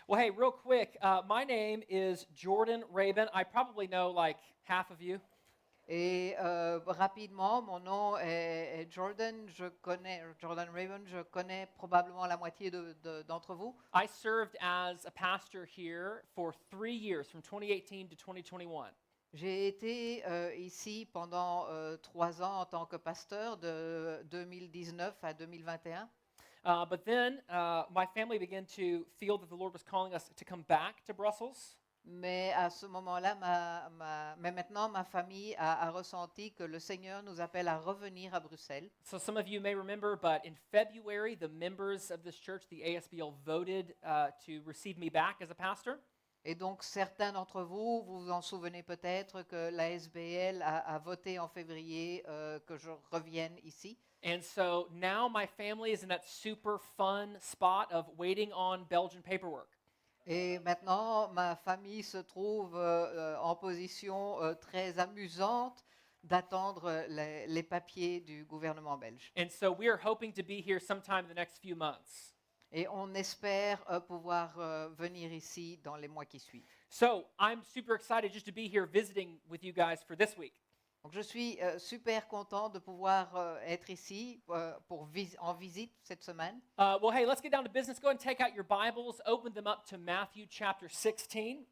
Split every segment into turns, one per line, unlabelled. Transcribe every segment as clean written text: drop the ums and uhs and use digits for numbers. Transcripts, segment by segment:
Well, hey, real quick, my name is Jordan Rabin. I probably know like half of you.
Et rapidement, mon nom est Jordan. Je connais Jordan Raven. Je connais probablement la moitié d'entre vous.
I served as a pastor here for 3 years, from 2018 to 2021.
J'ai été ici pendant 3 ans en tant que pasteur de 2019 à 2021.
But then my family began to feel that the Lord was calling us to come back to Brussels.
Mais à ce moment-là, mais maintenant, ma famille a ressenti que le Seigneur nous appelle à revenir à Bruxelles.
So some of you may remember, but in February, the members of this church, the ASBL, voted to receive me back as a pastor.
Et donc, certains d'entre vous, vous vous en souvenez peut-être que la SBL a voté en février que je revienne ici.
And so now my family is in that super fun spot of waiting on Belgian paperwork.
Et maintenant, ma famille se trouve en position très amusante d'attendre les papiers du gouvernement belge.
And so we are hoping to be here sometime in the next few months.
Et on espère pouvoir venir ici dans les mois qui suivent.
So I'm super excited just to be here visiting with you guys for this week.
Donc je suis super content de pouvoir être ici en visite cette semaine.
Well, hey, let's get down to business. Go ahead and take out your Bibles, open them up to Matthew chapter 16.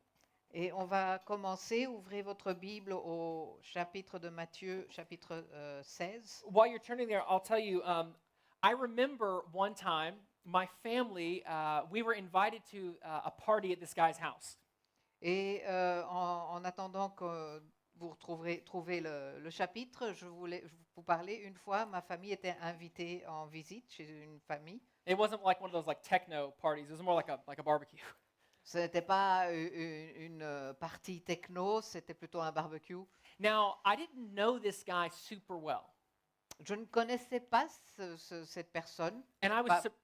Et on va commencer. Ouvrez votre Bible au chapitre de Matthieu, chapitre 16.
While you're turning there, I'll tell you, I remember one time my family, we were invited to a party at this guy's house.
Et en attendant que vous trouvez le chapitre, je voulais vous parler. Une fois, ma famille était invitée en visite chez une famille.
It wasn't like one of those like techno parties. It was more like a barbecue.
Ce n'était pas une partie techno, c'était plutôt un barbecue.
Now, I didn't know this guy super well.
Je ne connaissais pas cette personne,
And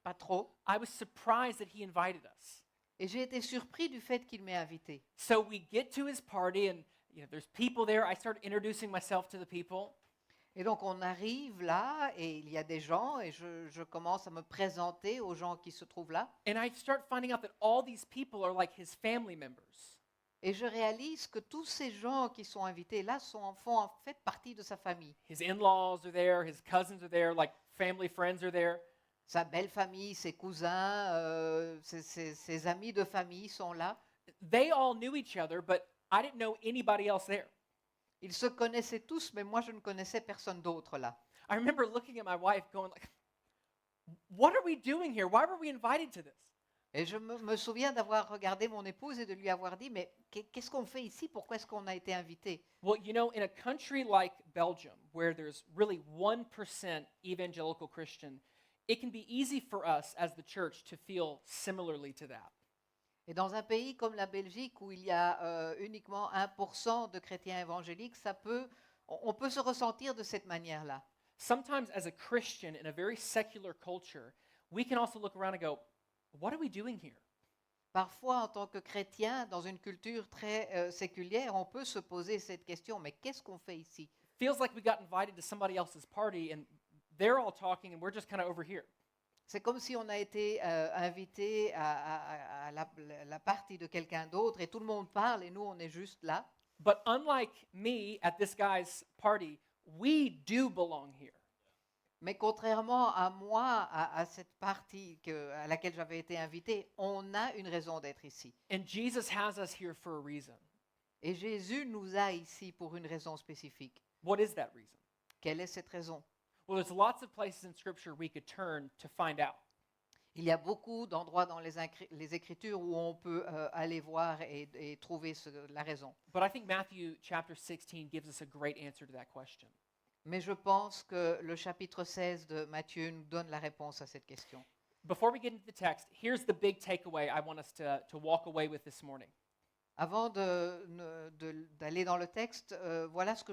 pas trop,
I was surprised that he invited us.
et j'ai été surpris du fait qu'il m'ait invité.
So we get to his party and there's people there. I start introducing myself to the people.
Et donc on arrive là, et il y a des gens, et je commence à me présenter aux gens qui se trouvent là.
And I start finding out that all these people are like his family members.
Et je réalise que tous ces gens qui sont invités là font en fait partie de sa famille.
His in-laws are there, his cousins are there, like family friends are there.
Sa belle famille, ses cousins, ses amis de famille sont là.
They all knew each other, but I didn't know anybody else there.
Ils se connaissaient tous, mais moi je ne connaissais personne d'autre là.
I remember looking at my wife going like, what are we doing here? Why were we invited to this?
Et je me souviens d'avoir regardé mon épouse et de lui avoir dit, mais qu'est-ce qu'on fait ici? Pourquoi est-ce qu'on a été invité?
Well, in a country like Belgium, where there's really 1% evangelical Christian, it can be easy for us as the church to feel similarly to that.
Et dans un pays comme la Belgique, où il y a uniquement 1% de chrétiens évangéliques, on peut se ressentir de cette manière-là.
Sometimes as a Christian in a very secular culture, we can also look around and go, what are we doing here?
Parfois, en tant que chrétien, dans une culture très séculière, on peut se poser cette question, mais qu'est-ce qu'on fait ici?
Feels like we got invited to somebody else's party and they're all talking and we're just kind of over here.
C'est comme si on a été invité à la partie de quelqu'un d'autre et tout le monde parle et nous, on est juste là.
But unlike me at this guy's party, we do belong here.
Mais contrairement à moi, à cette partie à laquelle j'avais été invité, on a une raison d'être ici.
And Jesus has us here for a reason.
Et Jésus nous a ici pour une raison spécifique.
What is that reason?
Quelle est cette raison?
Well, there's lots of places in Scripture we could turn to find out.
Il y a beaucoup d'endroits dans les Écritures où on peut aller voir et trouver la raison.
But I think Matthew chapter 16 gives us a great answer to that question.
Mais je pense que le chapitre 16 de Matthieu nous donne la réponse à cette question.
Before we get into the text, here's the big takeaway I want us to walk away with this morning.
Avant d'aller dans le texte, voilà ce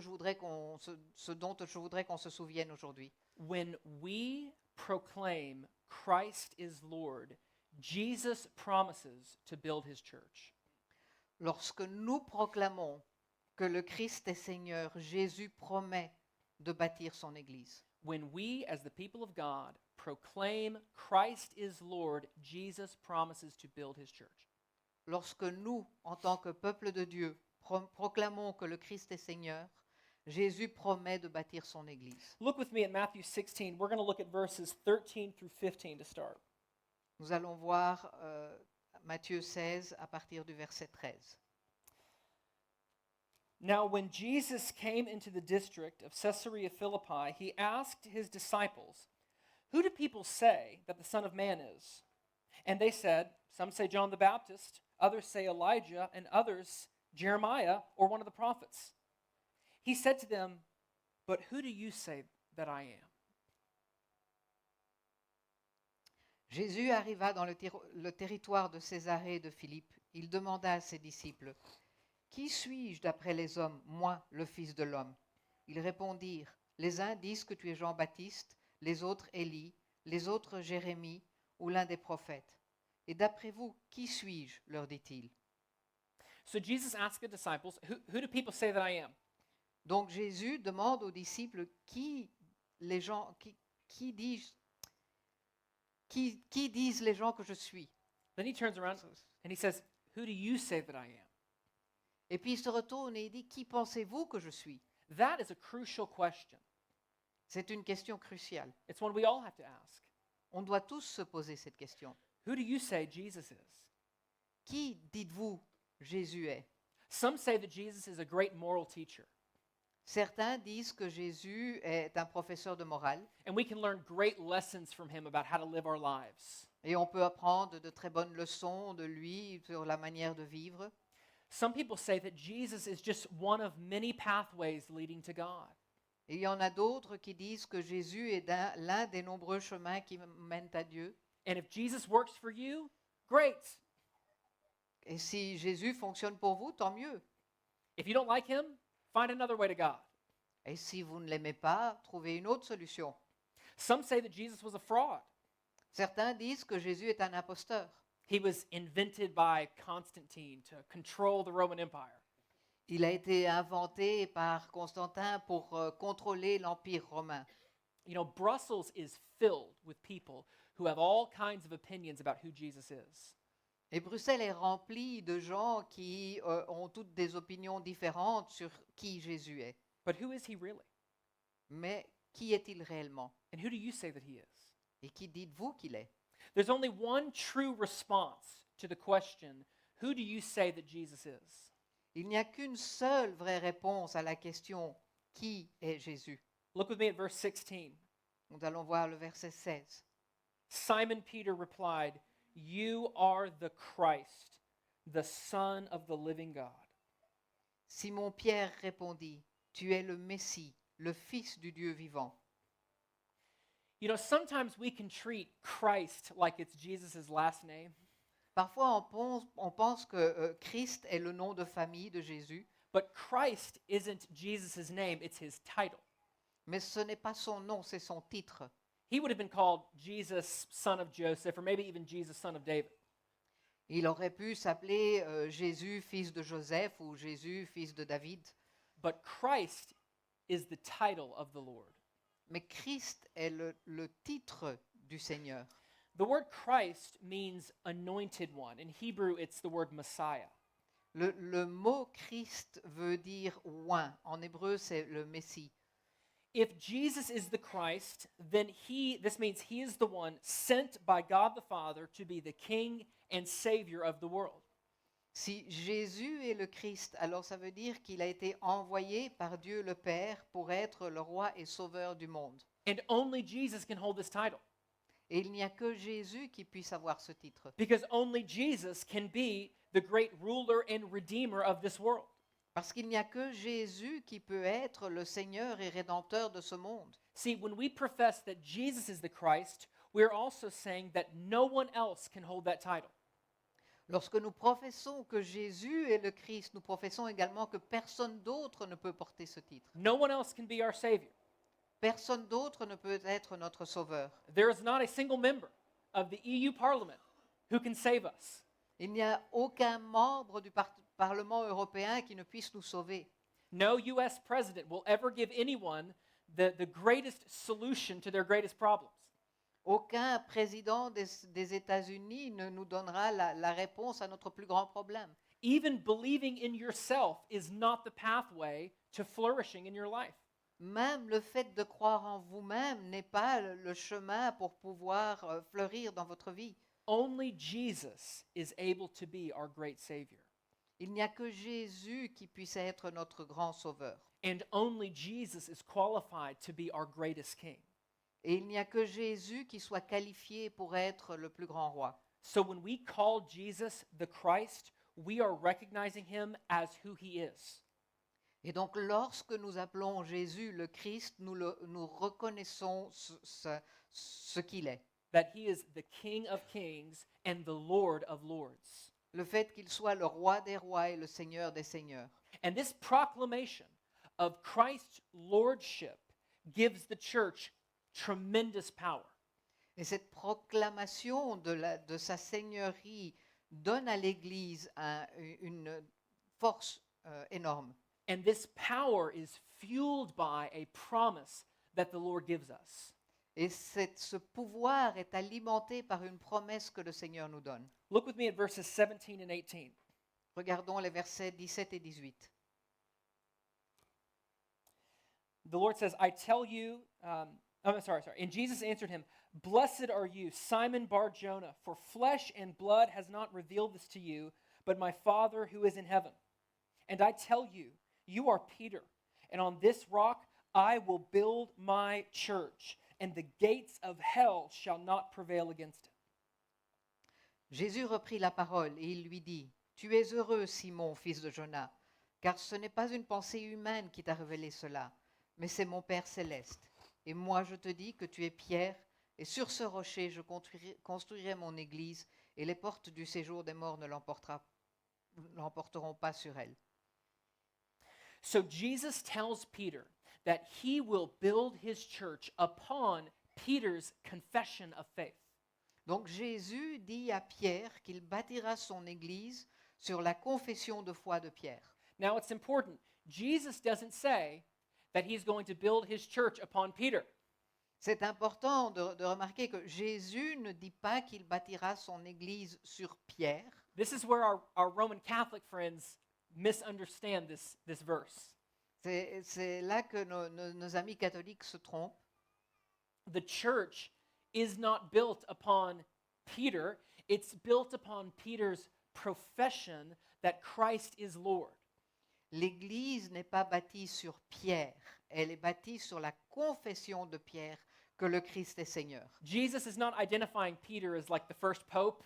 dont je voudrais qu'on se souvienne aujourd'hui.
When we proclaim Christ is Lord, Jesus promises to build his church.
Lorsque nous proclamons que le Christ est Seigneur, Jésus promet de bâtir son Église.
When we, as the people of God, proclaim Christ is Lord, Jesus promises to build his church.
lorsque nous, en tant que peuple de Dieu, proclamons que le Christ est Seigneur, Jésus promet de bâtir son Église.
Look with me at Matthew 16. We're going to look at verses 13 through 15 to start.
Nous allons voir Matthieu 16 à partir du verset 13.
Now, when Jesus came into the district of Caesarea Philippi, he asked his disciples, "Who do people say that the Son of Man is?" And they said, "Some say John the Baptist, others say Elijah, and others Jeremiah or one of the prophets." He said to them, "But who do you say that I am?"
Jésus arriva dans le territoire de Césarée de Philippe. Il demanda à ses disciples, « Qui suis-je d'après les hommes, moi, le Fils de l'homme ?» Ils répondirent, « Les uns disent que tu es Jean-Baptiste, les autres Élie, les autres Jérémie ou l'un des prophètes. Et d'après vous, qui suis-je » leur dit-il.
So Jesus asked the disciples, who do people say that I am?
Donc Jésus demande aux disciples, qui disent les gens que je suis?
Then he turns around and he says, "Who do you say that I am?"
Et puis il se retourne et il dit, qui pensez-vous que je suis?
That is a crucial question.
C'est une question cruciale.
It's one we all have to ask.
On doit tous se poser cette question.
Who do you say Jesus is?
Qui dites-vous Jésus est?
Some say that Jesus is a great moral teacher,
Certains disent que Jésus est un professeur de morale
and we can learn great lessons from him about how to live our lives.
et on peut apprendre de très bonnes leçons de lui sur la manière de vivre.
Some people say that Jesus is just one of many pathways leading to God.
Et il y en a d'autres qui disent que Jésus est l'un des nombreux chemins qui mènent à Dieu.
And if Jesus works for you, great.
Et si Jésus fonctionne pour vous, tant mieux.
If you don't like him, find another way to God.
Et si vous ne l'aimez pas, trouvez une autre solution.
Some say that Jesus was a fraud.
Certains disent que Jésus est un imposteur.
He was invented by Constantine to control the Roman Empire.
Il a été inventé par Constantin pour contrôler l'Empire romain.
You know, Brussels is filled with people who have all kinds of opinions about who Jesus is.
Et Bruxelles est remplie de gens qui ont toutes des opinions différentes sur qui Jésus est.
But who is he really?
Mais qui est-il réellement?
And who do you say that he is?
Et qui dites-vous qu'il est?
There's only one true response to the question, who do you say that Jesus is?
Il n'y a qu'une seule vraie réponse à la question qui est Jésus.
Look with me at verse 16.
Nous allons voir le verset 16.
Simon Peter replied, "You are the Christ, the Son of the living God."
Simon Pierre répondit, tu es le Messie, le Fils du Dieu vivant.
You know, sometimes we can treat Christ like it's Jesus' last name,
Parfois, on pense que Christ est le nom de famille de Jésus,
but Christ isn't Jesus' name, it's his title.
mais ce n'est pas son nom, c'est son titre.
He would have been called Jesus, son of Joseph, or maybe even Jesus, son of David.
Il aurait pu s'appeler Jésus, fils de Joseph, ou Jésus, fils de David.
But Christ is the title of the Lord.
Mais Christ est le titre du Seigneur.
The word Christ means anointed one. In Hebrew, it's the word Messiah.
Le mot Christ veut dire oint. En hébreu, c'est le Messie.
If Jesus is the Christ, then this means he is the one sent by God the Father to be the King and Savior of the world.
Si Jésus est le Christ, alors ça veut dire qu'il a été envoyé par Dieu le Père pour être le roi et sauveur du monde.
And only Jesus can hold this title,
Et il n'y a que Jésus qui puisse avoir ce titre.
because only Jesus can be the great ruler and redeemer of this world.
Parce qu'il n'y a que Jésus qui peut être le Seigneur et Rédempteur de ce monde.
See, when we profess that Jesus is the Christ, we're also saying that no one else can hold that title.
Lorsque nous professons que Jésus est le Christ, nous professons également que personne d'autre ne peut porter ce titre.
No one else can be our Savior.
Personne d'autre ne peut être notre Sauveur.
There is not a single member of the EU Parliament who can save us.
Il n'y a aucun membre du Parlement européen qui ne puisse nous sauver.
No U.S. president will ever give anyone the greatest solution to their greatest problems.
Aucun président des États-Unis ne nous donnera la réponse à notre plus grand problème.
Even believing in yourself is not the pathway to flourishing in your life.
Même le fait de croire en vous-même n'est pas le chemin pour pouvoir fleurir dans votre vie.
Only Jesus is able to be our great Savior.
Il n'y a que Jésus qui puisse être notre grand sauveur.
And only Jesus is qualified to be our greatest King.
Et il n'y a que Jésus qui soit qualifié pour être le plus grand roi.
So when we call Jesus the Christ, we are recognizing him as who he is.
Et donc lorsque nous appelons Jésus le Christ, nous reconnaissons ce qu'il est.
That he is the King of kings and the Lord of lords.
Le fait qu'il soit le roi des rois et le seigneur des seigneurs.
And this proclamation of Christ's lordship gives the church tremendous power.
Et cette proclamation de sa seigneurie donne à l'Église une force énorme.
And this power is fueled by a promise that the Lord gives us.
Et ce pouvoir est alimenté par une promesse que le Seigneur nous donne.
Look with me at verses 17 and 18.
Regardons les versets 17 et 18.
The Lord says, I tell you, sorry. And Jesus answered him, Blessed are you, Simon Bar-Jonah, for flesh and blood has not revealed this to you, but my Father who is in heaven. And I tell you, you are Peter, and on this rock I will build my church, and the gates of hell shall not prevail against it.
Jésus reprit la parole et il lui dit, Tu es heureux, Simon, fils de Jonas, car ce n'est pas une pensée humaine qui t'a révélé cela, mais c'est mon Père céleste. Et moi je te dis que tu es Pierre, et sur ce rocher je construirai mon église, et les portes du séjour des morts ne l'emporteront pas sur elle.
So Jesus tells Peter that he will build his church upon Peter's confession of faith.
Donc Jésus dit à Pierre qu'il bâtira son église sur la confession de foi de Pierre.
Now it's important. Jesus doesn't say that he's going to build his church upon Peter.
C'est important de remarquer que Jésus ne dit pas qu'il bâtira son église sur Pierre.
This is where our Roman Catholic friends misunderstand this verse.
C'est là que nos amis catholiques se trompent.
The church is not built upon Peter, it's built upon Peter's profession that Christ is Lord.
L'église n'est pas bâtie sur Pierre, elle est bâtie sur la confession de Pierre que le Christ est Seigneur.
Jesus is not identifying Peter as like the first pope.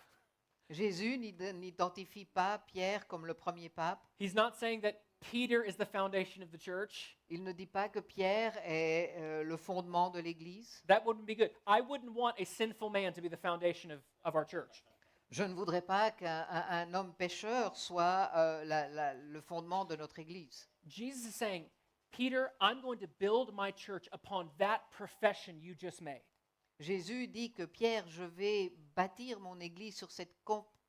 Jésus n'identifie pas Pierre comme le premier pape.
He's not saying that Peter is the foundation of the church.
Il ne dit pas que Pierre est le fondement de l'Église.
That wouldn't be good. I wouldn't want a sinful man to be the foundation of our church.
Je ne voudrais pas qu'un homme pécheur soit le fondement de notre Église.
Jesus is saying, Peter, I'm going to build my church upon that profession you just made.
Jésus dit que Pierre, je vais bâtir mon Église sur cette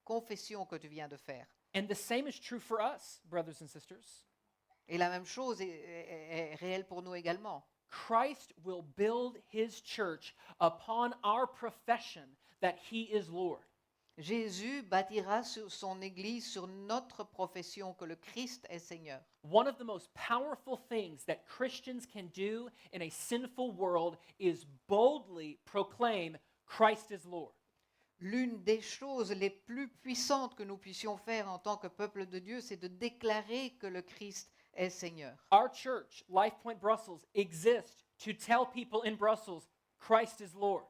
confession que tu viens de faire.
And the same is true for us, brothers and sisters.
Et la même chose est réelle pour nous également.
Christ will build his church upon our profession that he is Lord.
Jésus bâtira son Église sur notre profession que le Christ est Seigneur.
One of the most powerful things that Christians can do in a sinful world is boldly proclaim Christ is Lord.
L'une des choses les plus puissantes que nous puissions faire en tant que peuple de Dieu, c'est de déclarer que le Christ est Seigneur.
Our church, Life Point Brussels, exists to tell people in Brussels Christ is Lord.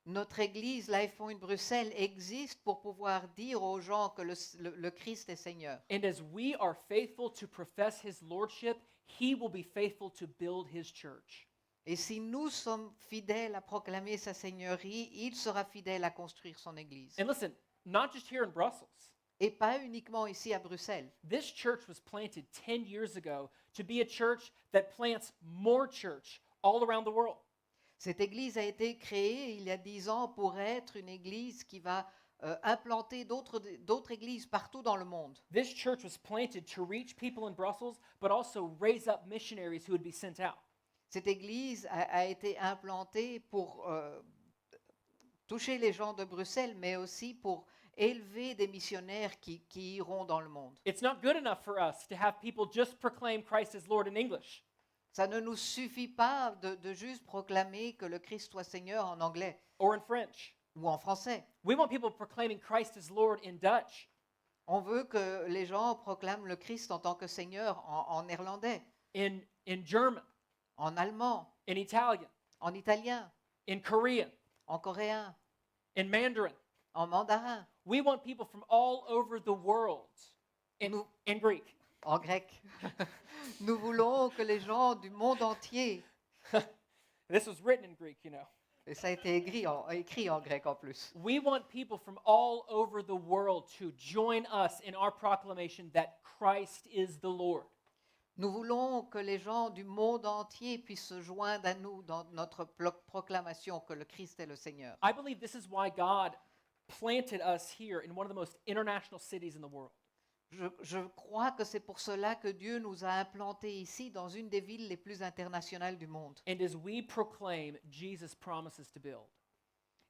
Notre Église, Life Point Bruxelles, existe pour pouvoir dire aux gens que le Christ est Seigneur.
And as we are faithful to profess his lordship, he will be faithful to build his church.
Et si nous sommes fidèles à proclamer sa seigneurie, il sera fidèle à construire son Église.
And listen, not just here in Brussels.
Et pas uniquement ici à Bruxelles.
This church was planted 10 years ago to be a church that plants more church all around the world.
Cette Église a été créée il y a 10 ans pour être une Église qui va implanter d'autres églises partout dans le monde.
This church was planted to reach people in Brussels, but also raise up missionaries who would be sent out.
Cette Église a été implantée pour toucher les gens de Bruxelles, mais aussi pour élever des missionnaires qui iront dans le monde.
It's not good enough for us to have people just proclaim Christ as Lord in English.
Ça ne nous suffit pas de juste proclamer que le Christ soit Seigneur en anglais
Or in French.
ou en français.
We want people proclaiming Christ as Lord in Dutch.
On veut que les gens proclament le Christ en tant que Seigneur en néerlandais,
In German,
en allemand,
in Italian,
en italien,
in Korean,
en coréen,
in Mandarin.
en mandarin,
We want people from all over the world,
Nous-
in Greek.
en grec. Nous voulons que les gens du monde entier,
This was written in Greek, you know.
et ça a été écrit en grec en plus,
We want people from all over the world to join us in our proclamation that Christ is the Lord.
nous voulons que les gens du monde entier puissent se joindre à nous dans notre proclamation que le Christ est le Seigneur.
I believe this is why God planted us here in one of the most international cities in the world.
Je crois que c'est pour cela que Dieu nous a implantés ici dans une des villes les plus internationales du monde.
And as we proclaim, Jesus promises to build.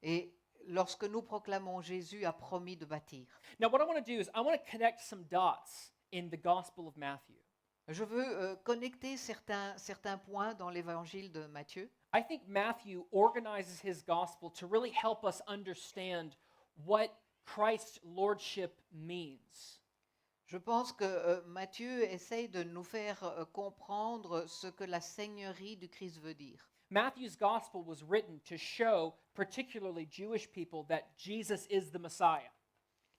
Et lorsque nous proclamons Jésus a promis de bâtir.
Now, what I want to do is I want to connect some dots in the Gospel of Matthew.
Je veux connecter certains points dans l'évangile de Matthieu.
I think Matthew organizes his gospel to really help us understand what Christ's lordship means.
Je pense que Matthieu essaye de nous faire comprendre ce que la seigneurie du Christ veut dire.
Matthew's gospel was written to show particularly Jewish people that Jesus is the Messiah.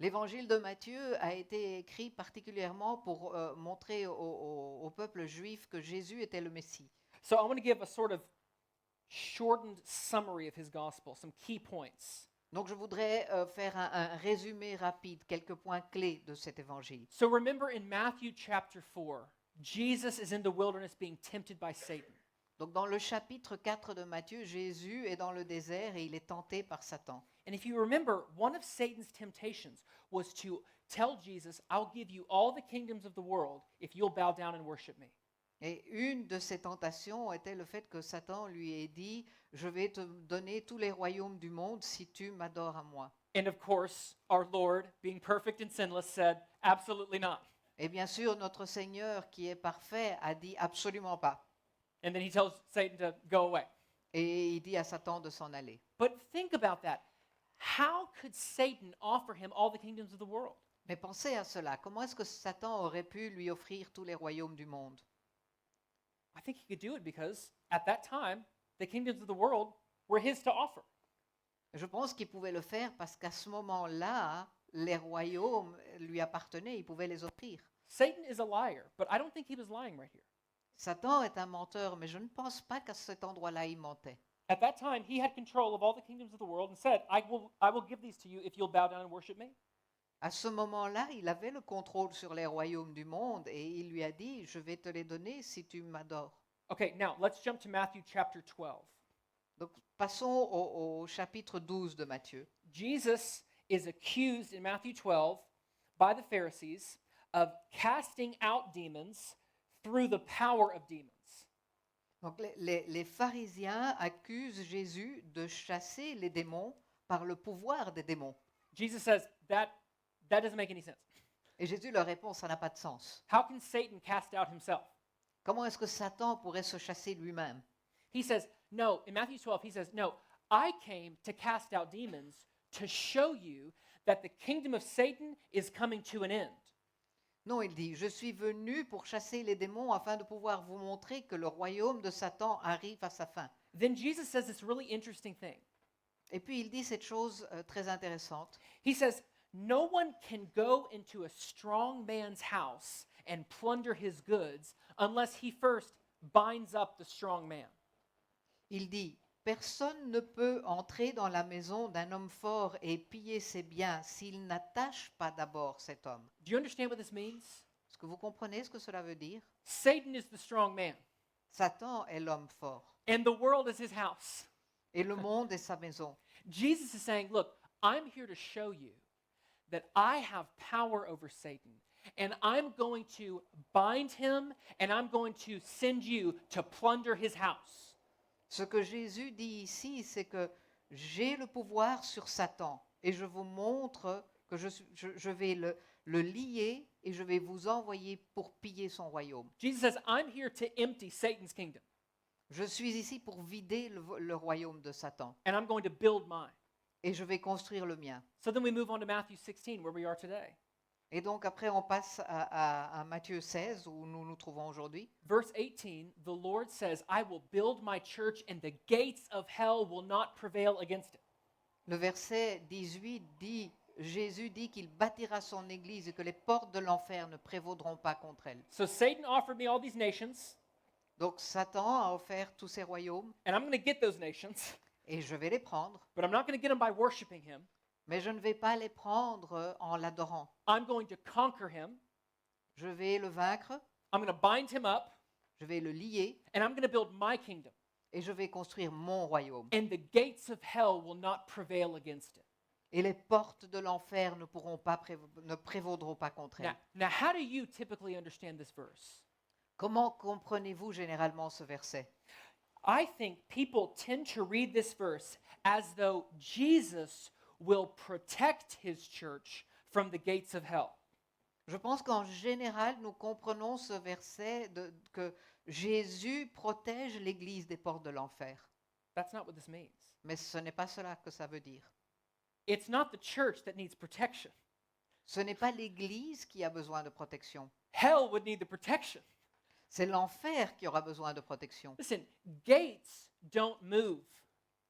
L'évangile de Matthieu a été écrit particulièrement pour montrer au peuple juif que Jésus était le Messie.
So I want to give a sort of shortened summary of his gospel, some key points.
Donc je voudrais faire un résumé rapide, quelques points clés de cet évangile.
So remember in Matthew chapter 4, Jesus is in the wilderness being tempted by Satan.
Donc dans le chapitre 4 de Matthieu, Jésus est dans le désert et il est tenté par Satan.
And if you remember, one of Satan's temptations was to tell Jesus, I'll give you all the kingdoms of the world if you'll bow down and worship me.
Et une de ses tentations était le fait que Satan lui ait dit, je vais te donner tous les royaumes du monde si tu m'adores à moi.
And of course, our Lord, being perfect and sinless, said, absolutely not.
Et bien sûr, notre Seigneur qui est parfait a dit absolument pas.
And then he tells Satan to go away.
Et il dit à Satan de s'en aller.
But think about that. How could Satan offer him all the kingdoms of the world?
Mais pensez à cela. Comment est-ce que Satan aurait pu lui offrir tous les royaumes du monde?
I think he could do it because at that time, the kingdoms of the world were his to offer.
Je pense qu'il pouvait le faire parce qu'à ce moment-là, les royaumes lui appartenaient, il pouvait les offrir.
Satan is a liar, but I don't think he was lying right here.
Satan est un menteur, mais je ne pense pas qu'à cet endroit-là, il mentait.
At that time, he had control of all the kingdoms of the world and said, I will give these to you if you'll bow down and worship me.
À ce moment-là, il avait le contrôle sur les royaumes du monde et il lui a dit, je vais te les donner si tu m'adores.
Okay, now let's jump to Matthew chapter 12.
Donc passons au chapitre 12 de Matthieu.
Jesus is accused in Matthew 12 by the Pharisees of casting out demons through the power of demons.
Donc les pharisiens accusent Jésus de chasser les démons par le pouvoir des démons.
Jesus says that doesn't make any sense.
Et Jésus leur répond, ça n'a pas de sens.
How can Satan cast out himself?
Comment est-ce que Satan pourrait se chasser lui-même?
He says, no, in Matthew 12, he says, no, I came to cast out demons to show you that the kingdom of Satan is coming to an end.
Non, il dit, je suis venu pour chasser les démons afin de pouvoir vous montrer que le royaume de Satan arrive à sa fin.
Then Jesus says this really interesting thing.
Et puis il dit cette chose très intéressante.
He says, no one can go into a strong man's house and plunder his goods unless he first binds up the strong man.
Il dit, personne ne peut entrer dans la maison d'un homme fort et piller ses biens s'il n'attache pas d'abord cet homme.
Do you understand what this means?
Est-ce que vous comprenez ce que cela veut dire?
Satan is the strong man,
Satan est l'homme fort
and the world is his house.
et le monde est sa maison.
Jesus is saying, look, I'm here to show you that I have power over Satan, and I'm going to bind him, and I'm going to send you to plunder his house.
Ce que Jésus dit ici, c'est que j'ai le pouvoir sur Satan et je vous montre que je vais le lier et je vais vous envoyer pour piller son royaume.
Jesus says, I'm here to empty Satan's kingdom,
Je suis ici pour vider le royaume de Satan
and I'm going to build mine.
et je vais construire le mien.
So then we move on to Matthew 16, where we are today.
Et donc après, on passe à Matthieu 16, où nous nous trouvons aujourd'hui.
Verse 18, the Lord says, I will build my church, and the gates of hell will not prevail against it.
Le verset 18 dit, Jésus dit qu'il bâtira son église et que les portes de l'enfer ne prévaudront pas contre elle.
So Satan offered me all these nations,
Donc Satan a offert tous ces royaumes
and I'm going to get those nations,
et je vais les prendre,
but I'm not going to get them by worshiping him.
mais je ne vais pas les prendre en l'adorant.
I'm going to conquer him.
Je vais le vaincre,
I'm going to bind him up,
je vais le lier
and I'm going to build my kingdom.
et je vais construire mon royaume.
And the gates of hell will not prevail against it.
Et les portes de l'enfer ne prévaudront pas contre elle.
Now, how do you typically understand this verse?
Comment comprenez-vous généralement ce verset?
I think people tend to read this verse as though Jesus will protect his church from the gates of hell.
Je pense qu'en général, nous comprenons ce verset que Jésus protège l'Église des portes de l'enfer.
That's not what this means.
Mais ce n'est pas cela que ça veut dire.
It's not the church that needs protection.
Ce n'est pas l'Église qui a besoin de protection.
Hell would need the protection.
C'est l'enfer qui aura besoin de protection.
Listen, gates don't move.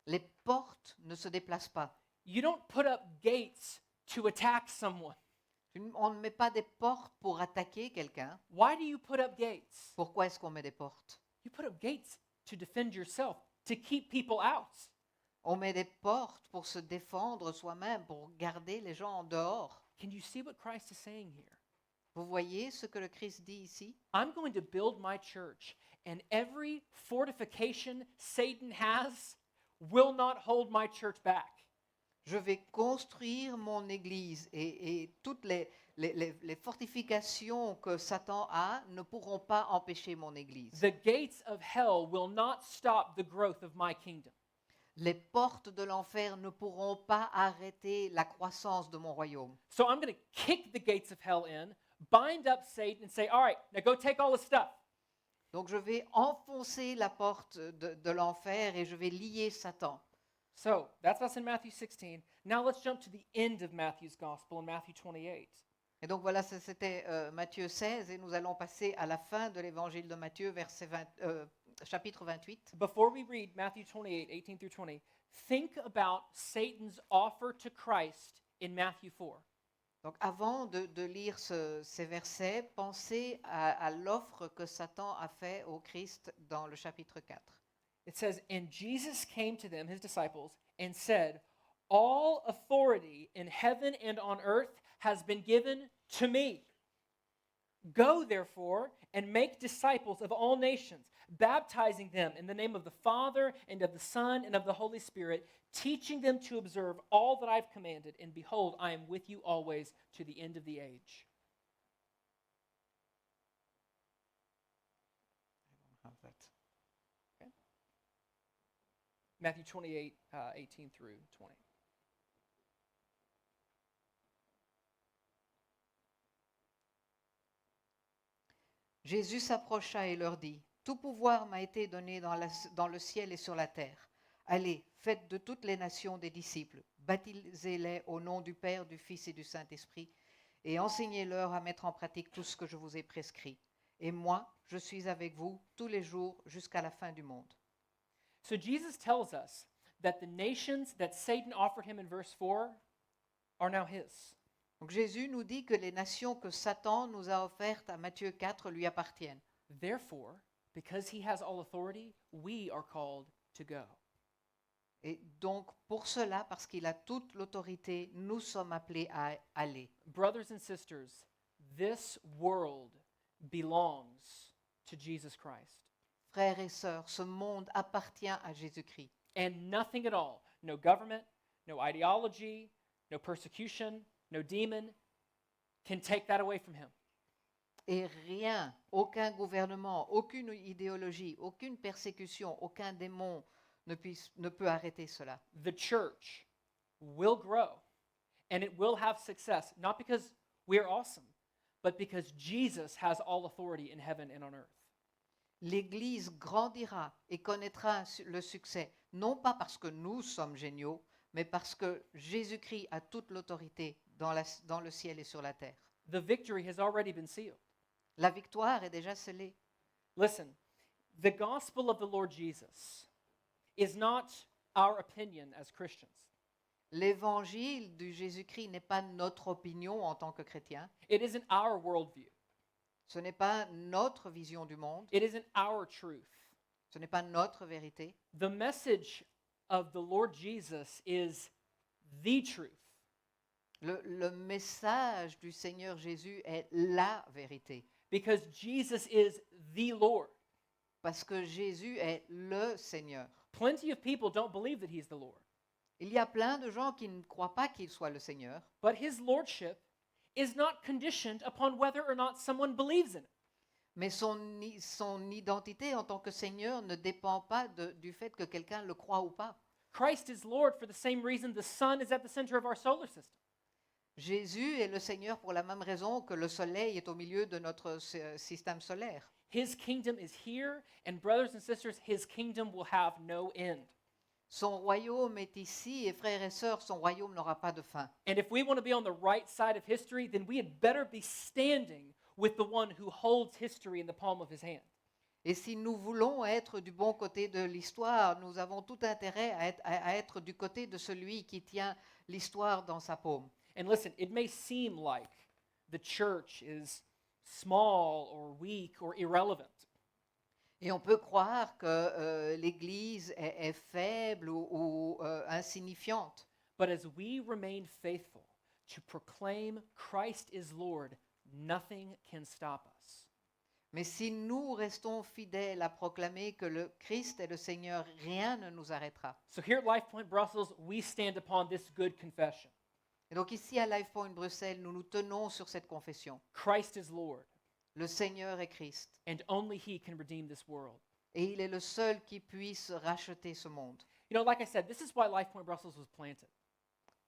Les portes ne se déplacent pas.
You don't put up gates to attack someone.
On ne met pas des portes pour attaquer quelqu'un.
Why do you put up gates?
Pourquoi est-ce qu'on met des portes?
You put up gates to defend yourself, to keep people out.
On met des portes pour se défendre soi-même, pour garder les gens en dehors.
Can you see what Christ is saying here?
Vous voyez ce que le Christ dit ici?
I'm going to build my church, and every fortification Satan has will not hold my church back.
Je vais construire mon église et toutes les fortifications que Satan a ne pourront pas empêcher mon église.
The gates of hell will not stop the growth of my kingdom.
Les portes de l'enfer ne pourront pas arrêter la croissance de mon royaume.
So I'm going to kick the gates of hell in, bind up Satan, and say, all right, now go take all the stuff.
Donc je vais enfoncer la porte de l'enfer et je vais lier Satan.
So that's us in Matthew 16. Now let's jump to the end of Matthew's gospel in Matthew 28.
Et donc voilà, c'était Matthieu 16 et nous allons passer à la fin de l'évangile de Matthieu, chapitre 28.
Before we read Matthew 28, 18 through 20, think about Satan's offer to Christ in Matthew 4.
Donc avant de lire ces versets, pensez à l'offre que Satan a fait au Christ dans le chapitre 4.
It says, and Jesus came to them, his disciples, and said, all authority in heaven and on earth has been given to me. Go, therefore, and make disciples of all nations, baptizing them in the name of the Father and of the Son and of the Holy Spirit, teaching them to observe all that I've commanded. And behold, I am with you always to the end of the age. Matthew 28, 18 through 20.
Jésus s'approcha et leur dit, « Tout pouvoir m'a été donné dans le ciel et sur la terre. Allez, faites de toutes les nations des disciples, baptisez-les au nom du Père, du Fils et du Saint-Esprit, et enseignez-leur à mettre en pratique tout ce que je vous ai prescrit. Et moi, je suis avec vous tous les jours jusqu'à la fin du monde. »
So Jesus tells us that the nations that Satan offered him in verse 4 are now his.
Donc Jésus nous dit que les nations que Satan nous a offertes à Matthieu 4 lui appartiennent.
Therefore, because he has all authority, we are called to go.
Et donc pour cela, parce qu'il a toute l'autorité, nous sommes appelés à aller.
Brothers and sisters, this world belongs to Jesus Christ.
Frères et sœurs, ce monde appartient à Jésus-Christ.
And nothing at all, no government, no ideology, no persecution, no demon, can take that away from him.
Et rien, aucun gouvernement, aucune idéologie, aucune persécution, aucun démon ne peut arrêter cela.
The church will grow and it will have success, not because we're awesome, but because Jesus has all authority in heaven and on earth.
L'Église grandira et connaîtra le succès, non pas parce que nous sommes géniaux, mais parce que Jésus-Christ a toute l'autorité dans le ciel et sur la terre.
The victory has already been sealed.
La victoire est déjà scellée.
Listen, the gospel of the Lord Jesus is not our opinion as Christians.
L'évangile du Jésus-Christ n'est pas notre opinion en tant que chrétien.
It isn't our worldview.
Ce n'est pas notre vision du monde.
It isn't our truth.
Ce n'est pas notre vérité.
The message of the Lord Jesus is the truth.
Le message du Seigneur Jésus est la vérité.
Because Jesus is the Lord.
Parce que Jésus est le Seigneur.
Plenty of people don't believe that he's the Lord.
Il y a plein de gens qui ne croient pas qu'il soit le Seigneur.
But his lordship is not conditioned upon whether or not someone believes in it.
Mais son identité en tant que Seigneur ne dépend pas du fait que quelqu'un le croit ou pas.
Christ is Lord for the same reason the sun is at the center of our solar system.
Jésus est le Seigneur pour la même raison que le soleil est au milieu de notre système solaire.
His kingdom is here, and brothers and sisters, his kingdom will have no end.
Son royaume est ici et frères et sœurs, son royaume n'aura pas de fin.
And if we want to be on the right side of history, then we had better be standing with the one who holds history in the palm of his hand.
Et si nous voulons être du bon côté de l'histoire, nous avons tout intérêt à être du côté de celui qui tient l'histoire dans sa paume.
And listen, it may seem like the church is small or weak or irrelevant.
Et on peut croire que l'Église est faible ou insignifiante.
But as we remain faithful to proclaim Christ is Lord, nothing can stop us.
Mais si nous restons fidèles à proclamer que le Christ est le Seigneur, rien ne nous arrêtera.
So here at LifePoint Brussels, we stand upon this good confession.
Et donc ici à LifePoint Bruxelles, nous nous tenons sur cette confession.
Christ is Lord,
Le Seigneur est Christ.
and only he can redeem this world.
Et il est le seul qui puisse racheter ce monde.
You know, like I said, this is why LifePoint Brussels was planted.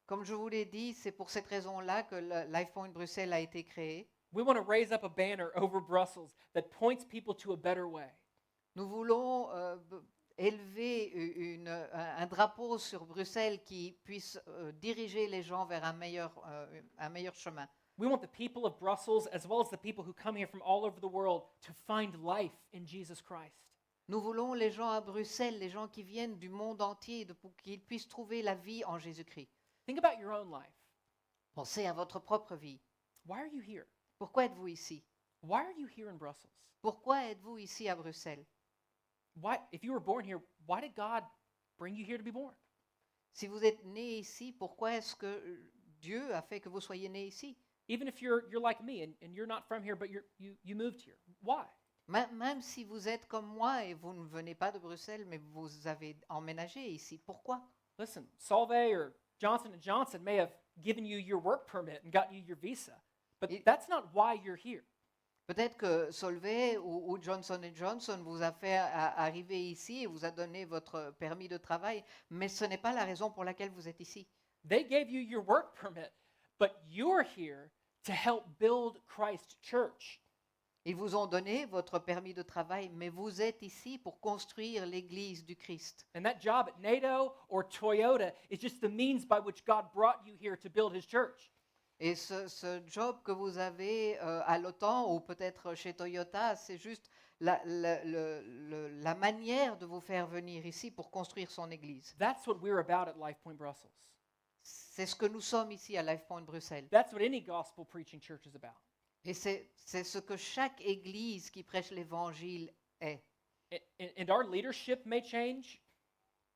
Comme je vous l'ai dit, c'est pour cette raison-là que LifePoint Bruxelles a été créé.
We want to raise up a banner over Brussels that points people to a better way.
Nous voulons élever un drapeau sur Bruxelles qui puisse diriger les gens vers un meilleur chemin.
We want the people of Brussels, as well as the people who come here from all over the world, to find life in Jesus Christ.
Nous voulons les gens à Bruxelles, les gens qui viennent du monde entier, pour qu'ils puissent trouver la vie en Jésus-Christ.
Think about your own life.
Pensez à votre propre vie.
Why are you here?
Pourquoi êtes-vous ici?
Why are you here in Brussels?
Pourquoi êtes-vous ici à Bruxelles?
Why, if you were born here, why did God bring you here to be born?
Si vous êtes né ici, pourquoi est-ce que Dieu a fait que vous soyez né ici?
Even if you're like me and you're not from here, but you moved here. Why?
Même si vous êtes comme moi et vous ne venez pas de Bruxelles, mais vous avez emménagé ici, pourquoi?
Listen, Solvay or Johnson & Johnson may have given you your work permit and gotten you your visa, but that's not why you're here.
Peut-être que Solvay ou Johnson & Johnson vous a fait arriver ici et vous a donné votre permis de travail, mais ce n'est pas la raison pour laquelle vous êtes ici.
They gave you your work permit, but you're here to help build Christ's church.
Ils vous ont donné votre permis de travail, mais vous êtes ici pour construire l'Église du Christ.
And that job at NATO or Toyota is just the means by which God brought you here to build his church.
Et ce job que vous avez à l'OTAN ou peut-être chez Toyota, c'est juste la manière de vous faire venir ici pour construire son Église.
That's what we're about at LifePoint Brussels.
C'est ce que nous sommes ici à LifePoint Bruxelles.
That's what any gospel preaching church is about.
Et c'est ce que chaque Église qui prêche l'Évangile est.
And our leadership may change.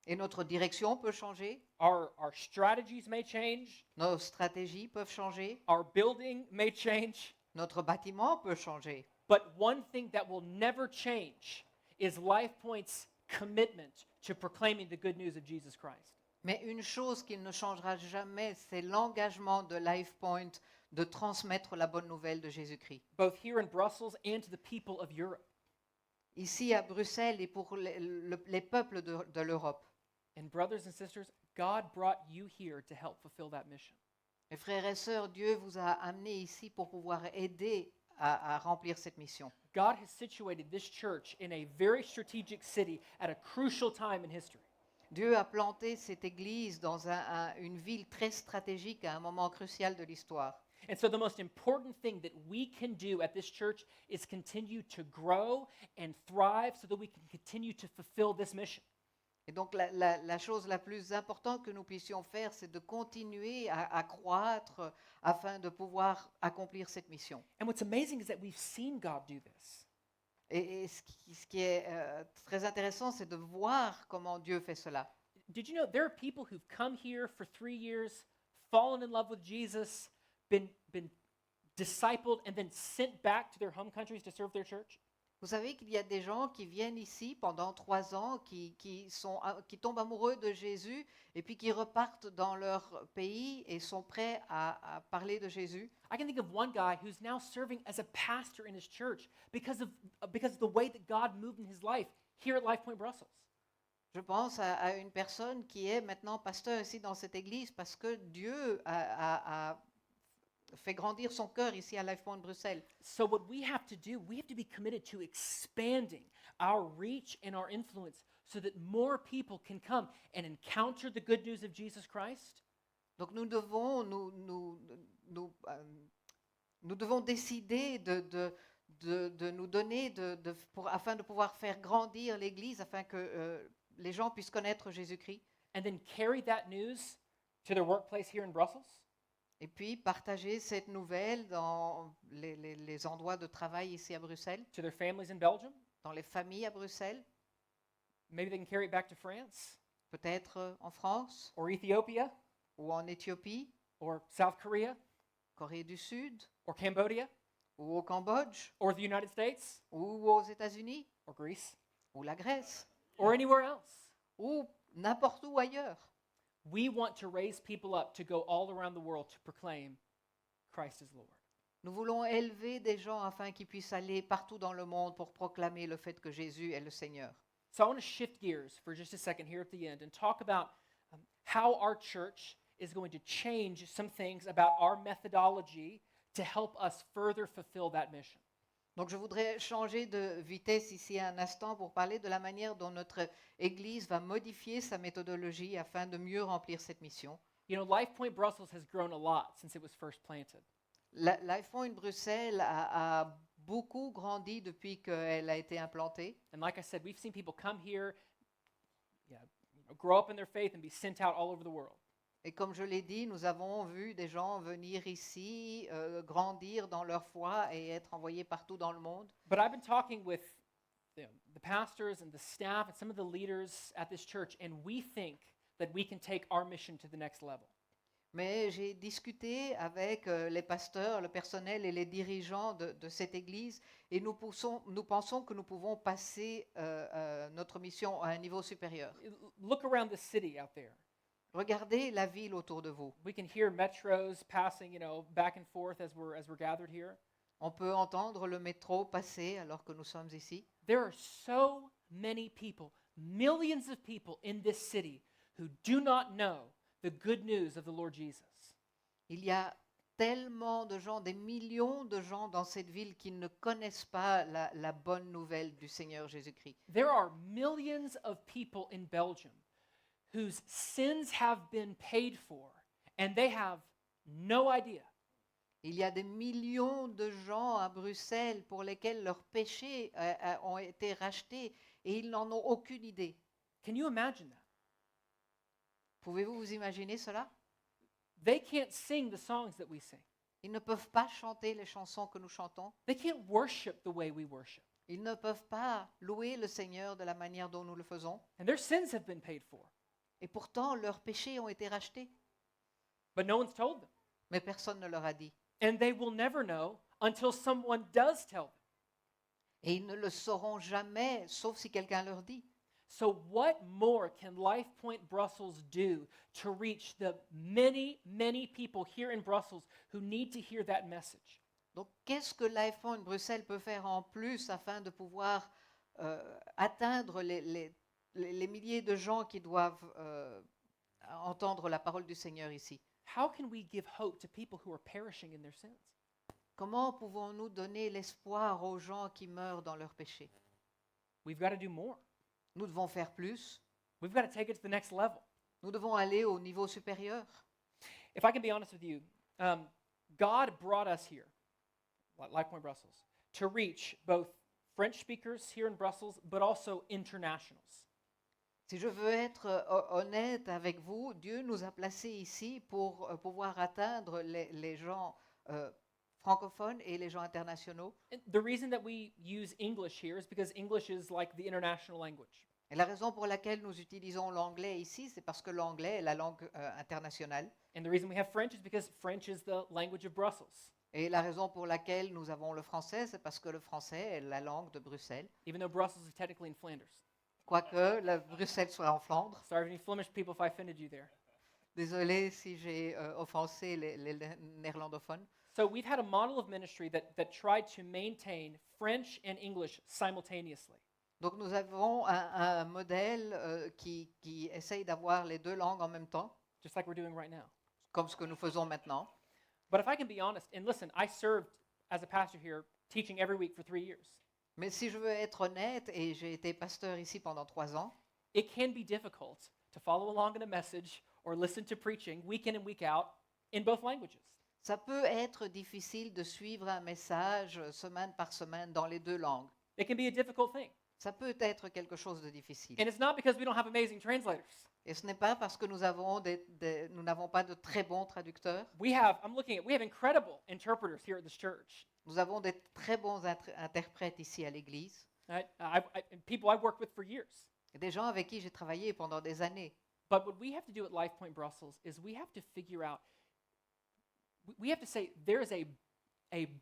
Et notre direction peut changer,
Our strategies may change.
nos stratégies peuvent changer,
Our building may change.
notre bâtiment peut changer.
But one thing that will never change is LifePoint's commitment to proclaiming the good news of Jesus Christ.
Mais une chose qui ne changera jamais, c'est l'engagement de LifePoint de transmettre la bonne nouvelle de Jésus-Christ.
Both here in Brussels and to the people of Europe.
Ici à Bruxelles et pour les peuples de l'Europe.
And brothers and sisters, God brought you here to help fulfill that mission.
Mes frères et sœurs, Dieu vous a amenés ici pour pouvoir aider à remplir cette mission.
God has situated this church in a very strategic city at a crucial time in history.
Dieu a planté cette église dans une ville très stratégique à un moment crucial de l'histoire.
And so the most important thing that we can do at this church is continue to grow and thrive so that we can continue to fulfill this mission.
Et donc la chose la plus importante que nous puissions faire, c'est de continuer à croître afin de pouvoir accomplir cette mission.
And what's amazing is that we've seen God do this.
Et ce qui est très intéressant, c'est de voir comment Dieu fait cela.
Did you know there are people who've come here for 3 years, fallen in love with Jesus, been discipled, and then sent back to their home countries to serve their church?
Vous savez qu'il y a des gens qui viennent ici pendant 3 ans, qui tombent amoureux de Jésus et puis qui repartent dans leur pays et sont prêts à parler de Jésus.
I can think of one guy who's now serving as a pastor in his church because of the way that God moved in his life here at Life Point Brussels.
Je pense à une personne qui est maintenant pasteur ici dans cette église parce que Dieu a fait grandir son cœur ici à Life Point Bruxelles.
So what we have to do, we have to be committed to expanding our reach and our influence so that more people can come and encounter the good news of Jesus Christ.
Donc nous devons décider de nous donner afin de pouvoir faire grandir l'Église, afin que les gens puissent connaître Jésus-Christ.
And then carry that news to their workplace here in Brussels.
Et puis partager cette nouvelle dans les endroits de travail ici à Bruxelles,
To their families in Belgium.
dans les familles à Bruxelles,
Maybe they can carry it back to France
peut-être en France
or Ethiopia
ou en Éthiopie,
or South Korea
Corée du Sud
or Cambodia
ou au Cambodge
or the United States
ou aux États-Unis
or Greece
ou la Grèce
or anywhere else.
ou n'importe où ailleurs.
We want to raise people up to go all around the world to proclaim Christ is Lord.
Nous voulons élever des gens afin qu'ils puissent aller partout dans le monde pour proclamer le fait que Jésus est le Seigneur.
So I want to shift gears for just a second here at the end and talk about how our church is going to change some things about our methodology to help us further fulfill that mission.
Donc je voudrais changer de vitesse ici un instant pour parler de la manière dont notre Église va modifier sa méthodologie afin de mieux remplir cette mission.
You know, Life Point Brussels has grown a lot since it was first planted.
Life Point Bruxelles a beaucoup grandi depuis qu'elle a été implantée.
And like I said, we've seen people come here, grow up in their faith and be sent out all over the world.
Et comme je l'ai dit, nous avons vu des gens venir ici, grandir dans leur foi et être envoyés partout dans le monde.
But I've been talking with the pastors and the staff and some of the leaders at this church, and we think that we can take our mission to the next level.
Mais j'ai discuté avec les pasteurs, le personnel et les dirigeants de cette église et nous pensons que nous pouvons passer notre mission à un niveau supérieur.
Look around the city out there.
Regardez la ville autour de vous.
We can hear metros passing, back and forth as we're gathered here.
On peut entendre le métro passer alors que nous sommes ici.
There are so many people, millions of people in this city who do not know the good news of the Lord Jesus.
Il y a tellement de gens, des millions de gens dans cette ville qui ne connaissent pas la bonne nouvelle du Seigneur Jésus-Christ.
There are millions of people in Belgium whose sins have been paid for and they have no idea.
Il y a des millions de gens à Bruxelles pour lesquels leurs péchés ont été rachetés et ils n'en ont aucune idée.
Can you imagine that?
Pouvez-vous vous imaginer cela?
They can't sing the songs that we sing.
Ils ne peuvent pas chanter les chansons que nous chantons.
They can't worship the way we worship.
Ils ne peuvent pas louer le Seigneur de la manière dont nous le faisons.
And their sins have been paid for.
Et pourtant, leurs péchés ont été rachetés.
But no one's told them.
Mais personne ne leur a dit.
And they will never know until someone does tell them.
Et ils ne le sauront jamais, sauf si quelqu'un leur dit.
So what more can Life Point Brussels do to reach the many, many people here in Brussels who need to hear that message?
Donc, qu'est-ce que Life Point Bruxelles peut faire en plus afin de pouvoir atteindre les milliers de gens qui doivent entendre la parole du Seigneur ici.
How can we give hope to people who are perishing in their sins?
Comment pouvons-nous donner l'espoir aux gens qui meurent dans leurs péchés?
We've got to do more.
Nous devons faire plus.
We've got to take it to the next level.
Nous devons aller au niveau supérieur.
If I can be honest with you, God brought us here, Life Point Brussels, to reach both French speakers here in Brussels, but also internationals.
Si je veux être honnête avec vous, Dieu nous a placés ici pour pouvoir atteindre les gens francophones et les gens internationaux.
And the reason that we use English here is because English is like the international language.
Et la raison pour laquelle nous utilisons l'anglais ici, c'est parce que l'anglais est la langue internationale.
And the reason we have French is because French is the language of Brussels.
Et la raison pour laquelle nous avons le français, c'est parce que le français est la langue de Bruxelles.
Even though Brussels is technically in Flanders.
Quoique Bruxelles soit en Flandre.
Sorry to any Flemish people if I offended you there.
Désolé si j'ai offensé les néerlandophones.
So we've had a model of ministry that tried to maintain French and English simultaneously.
Donc nous avons un modèle qui essaye d'avoir les deux langues en même temps,
Just like we're doing right now.
comme ce que nous faisons maintenant.
But if I can be honest, and listen, I served as a pastor here, teaching every week for 3 years.
Mais si je veux être honnête, et j'ai été pasteur ici pendant 3 ans,
It can be difficult to follow along in a message or listen to preaching week in and week out in both languages.
ça peut être difficile de suivre un message semaine par semaine dans les deux langues.
It can be a difficult thing.
Ça peut être quelque chose de difficile.
And it's not because we don't have amazing translators.
Et ce n'est pas parce que nous n'avons pas de très bons traducteurs.
We have incredible interpreters here at this church.
Nous avons des très bons interprètes ici à l'église.
Right? And people I've worked with for years.
Et des gens avec qui j'ai travaillé pendant des années.
But what we have to do at Life Point Brussels is we have to figure out, we have to say there's a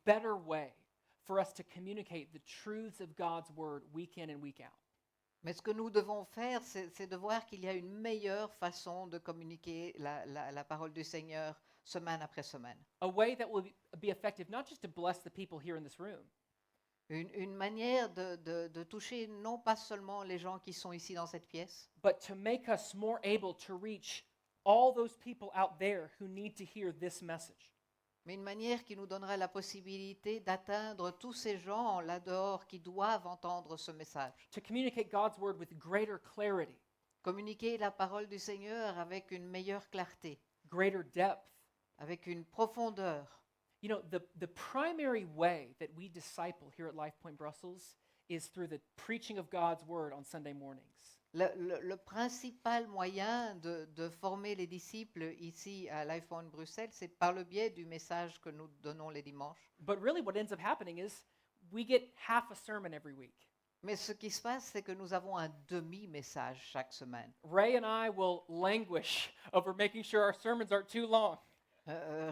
better way for us to communicate the truths of God's word week in and week out.
Mais ce que nous devons faire, c'est de voir qu'il y a une meilleure façon de communiquer la parole du Seigneur semaine après semaine.
A way that will be effective not just to bless the people here in this room,
Une manière de toucher non pas seulement les gens qui sont ici dans cette pièce,
but to make us more able to reach all those people out there who need to hear this message.
mais une manière qui nous donnera la possibilité d'atteindre tous ces gens là dehors qui doivent entendre ce message.
To communicate God's word with greater clarity,
Communiquer la parole du Seigneur avec une meilleure clarté,
greater depth.
avec une profondeur.
You know, the primary way that we disciple here at Life Point Brussels is through the preaching of God's word on Sunday mornings.
Le principal moyen de former les disciples ici à Life Point Bruxelles, c'est par le biais du message que nous donnons les dimanches.
But really, what ends up happening is we get half a sermon every week.
Mais ce qui se passe, c'est que nous avons un demi-message chaque semaine.
Ray and I will languish over making sure our sermons aren't too long.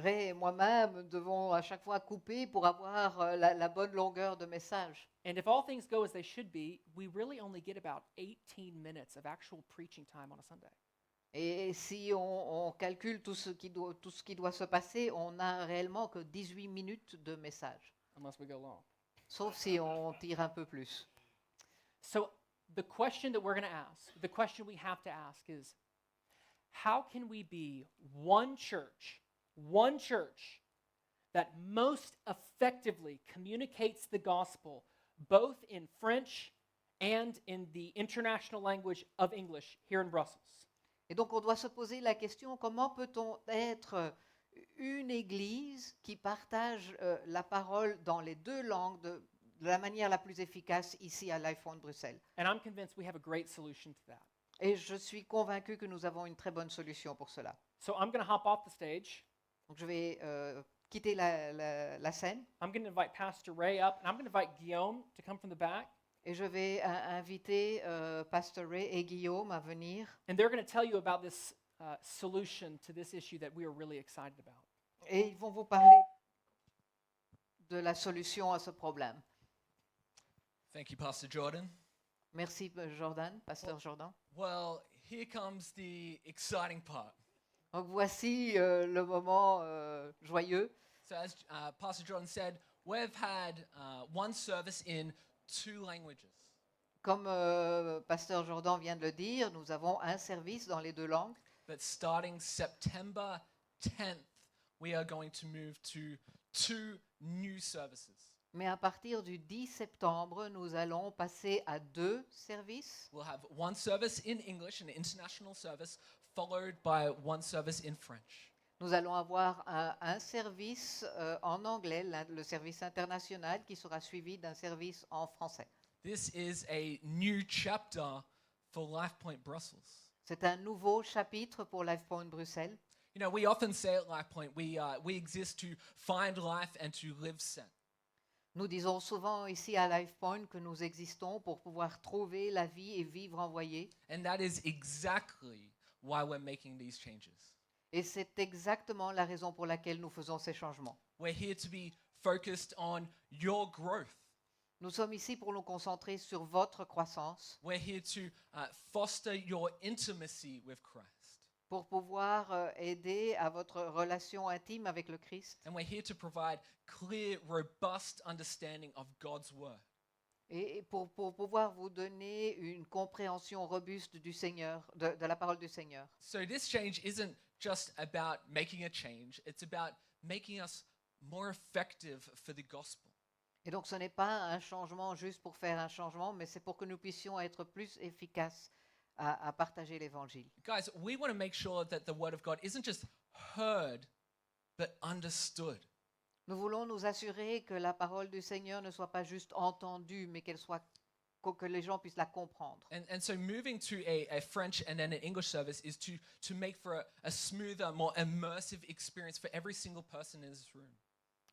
Ray et moi-même devons à chaque fois couper pour avoir la bonne longueur de message.
And if all things go as they should be, we really only get about 18 minutes of actual preaching time on a Sunday.
Et si on calcule tout ce qui doit se passer, on n'a réellement que 18 minutes de message.
Unless we go long.
Sauf si on tire un peu plus.
So the question that we're going to ask, the question we have to ask is, how can we be one church that most effectively communicates the gospel both in French and in the international language of English here in Brussels?
Et donc on doit se poser la question, comment peut-on être une église qui partage la parole dans les deux langues de la manière la plus efficace ici à Life Point Bruxelles?
And I'm convinced we have a great solution to that.
Et je suis convaincu que nous avons une très bonne solution pour cela.
So I'm going to hop off the stage.
Donc je vais quitter la scène
I'm going to invite Pastor Ray up, and I'm going to invite Guillaume to come from the back.
et je vais inviter Pastor Ray et Guillaume à venir.
And they're going to tell you about this solution to this issue that we are really excited about.
Et ils vont vous parler de la solution à ce problème.
Thank you, Pastor Jordan.
Merci Jordan, Pasteur Jordan.
Well, here comes the exciting part.
Donc voici le moment joyeux.
So, as Pastor Jordan said, we've had one service in 2 languages.
Comme Pasteur Jordan vient de le dire, nous avons un service dans les deux langues.
But starting September 10th, we are going to move to 2 new services.
Mais à partir du 10 septembre, nous allons passer à 2 services.
We'll have one service in English, an international service, followed by one service in French.
Nous allons avoir un service en anglais, le service international, qui sera suivi d'un service en français.
This is a new chapter for LifePoint Brussels.
C'est un nouveau chapitre pour LifePoint Bruxelles.
You know, we often say at LifePoint, we exist to find life and to live sent.
Nous disons souvent ici à LifePoint que nous existons pour pouvoir trouver la vie et vivre envoyé.
And that is exactly why we're making these changes.
Et c'est exactement la raison pour laquelle nous faisons ces changements.
We're here to be focused on your growth.
Nous sommes ici pour nous concentrer sur votre croissance,
We're here to foster your intimacy with Christ.
pour pouvoir aider à votre relation intime avec le Christ.
And we're here to provide clear, robust understanding of God's word.
Et pour pouvoir vous donner une compréhension robuste du Seigneur, de la parole du Seigneur.
So this change isn't just about making a change, it's about making us more effective for the gospel.
Et donc ce n'est pas un changement juste pour faire un changement, mais c'est pour que nous puissions être plus efficaces à partager l'Évangile.
Guys, we want to make sure that the word of God isn't just heard, but understood.
Nous voulons nous assurer que la parole du Seigneur ne soit pas juste entendue, mais que les gens puissent la comprendre.
And so moving to a French and then an English service is to make for a smoother, more immersive experience for every single person in this room.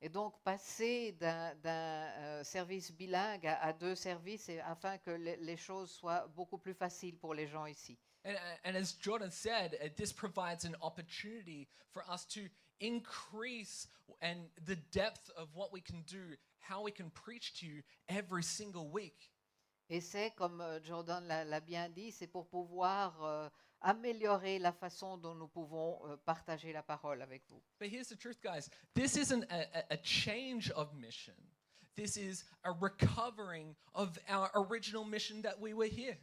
Et donc passer d'un service bilingue à 2 services afin que les choses soient beaucoup plus faciles pour les gens ici.
And as Jordan said, this provides an opportunity for us to increase and the depth of what we can do, how we can preach to you every single week.
Et c'est, comme Jordan l'a bien dit, c'est pour pouvoir améliorer la façon dont nous pouvons partager la parole avec vous.
But here's the truth, guys. This isn't a change of mission. This is a recovering of our original mission that we were here.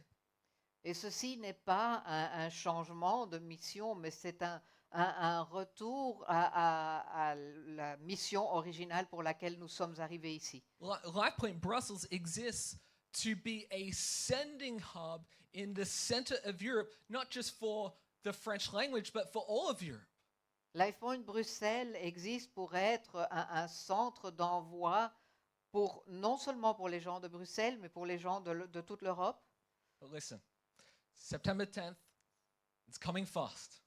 Et ceci n'est pas un changement de mission, mais c'est un retour à la mission originale pour laquelle nous sommes arrivés ici.
LifePoint Brussels exists to be a sending hub in the center of Europe, not just for the French language, but for all of Europe.
LifePoint Bruxelles existe pour être un centre d'envoi non seulement pour les gens de Bruxelles, mais pour les gens de toute l'Europe.
But listen, September 10th, it's coming fast.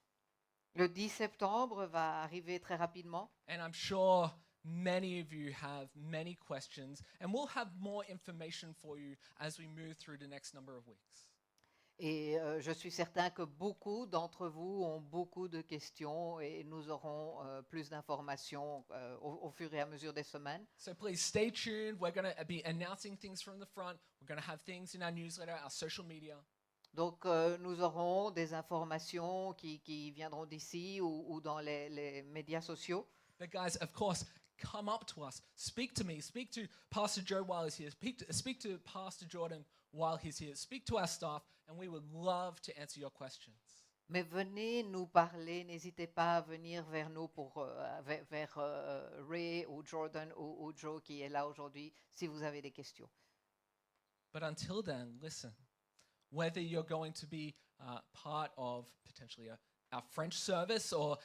Le 10 septembre va arriver très rapidement.
And I'm sure many of you have many questions, and we'll have more information for you as we move through the next number of weeks.
Et je suis certain que beaucoup d'entre vous ont beaucoup de questions et nous aurons plus d'informations au fur et à mesure des semaines.
So please stay tuned. We're going to be announcing things from the front. We're going to have things in our newsletter, our social media.
Donc nous aurons des informations qui viendront d'ici ou dans les médias sociaux.
But guys, of course, come up to us. Speak to me. Speak to Pastor Joe while he's here. Speak to Pastor Jordan while he's here. Speak to our staff, and we would love to answer your questions.
Mais venez nous parler, n'hésitez pas à venir vers nous vers Ray ou Jordan ou Joe qui est là aujourd'hui si vous avez des questions.
But until then, listen, whether you're going to be part of potentially our French service or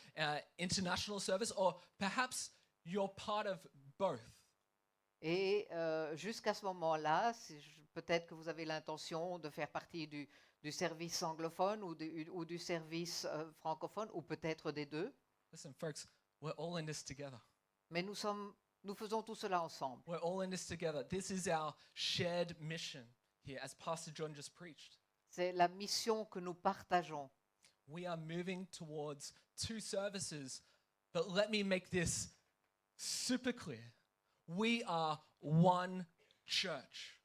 international service, or perhaps you're part of both.
Et jusqu'à ce moment-là, peut-être que vous avez l'intention de faire partie du service anglophone ou du service francophone, ou peut-être des deux.
Listen, folks, we're all in this together.
Mais nous faisons tout cela ensemble.
We're all in this together. This is our shared mission here, as Pastor John just preached.
C'est la mission que nous partageons.
We are moving towards 2 services, but let me make this super clear. We are one church.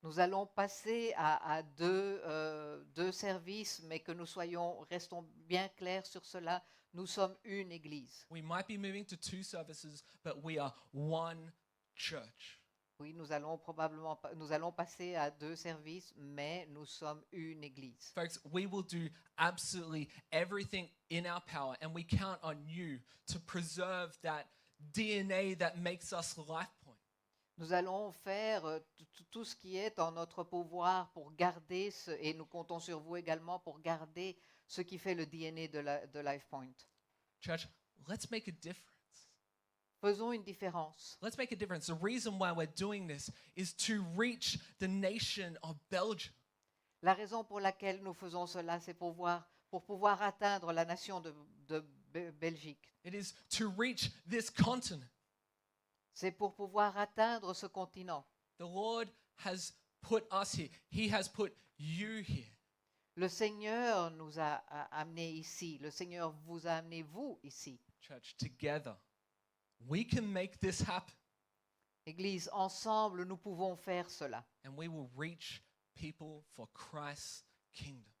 Nous allons passer à 2 services, mais que restons bien clairs sur cela. Nous sommes une église.
We might be moving to 2 services, but we are one church.
Oui, nous allons probablement nous allons passer à 2 services, mais nous sommes une église.
Folks, we will do absolutely everything in our power, and we count on you to preserve that DNA that makes us LifePoint.
Nous allons faire tout ce qui est en notre pouvoir pour garder et nous comptons sur vous également pour garder ce qui fait le DNA de LifePoint.
Church, let's make a difference.
Faisons une différence.
Let's make a difference. The reason why we're doing this is to reach the nation of Belgium.
La raison pour laquelle nous faisons cela, c'est pour pouvoir atteindre la nation de Belgique.
It is to reach this continent.
C'est pour pouvoir atteindre ce continent.
The Lord has put us here. He has put you here.
Le Seigneur nous a amenés ici. Le Seigneur vous a amené vous ici.
Church, together, we can make this happen,
Église, ensemble, nous pouvons faire cela.
and we will reach people for Christ's kingdom.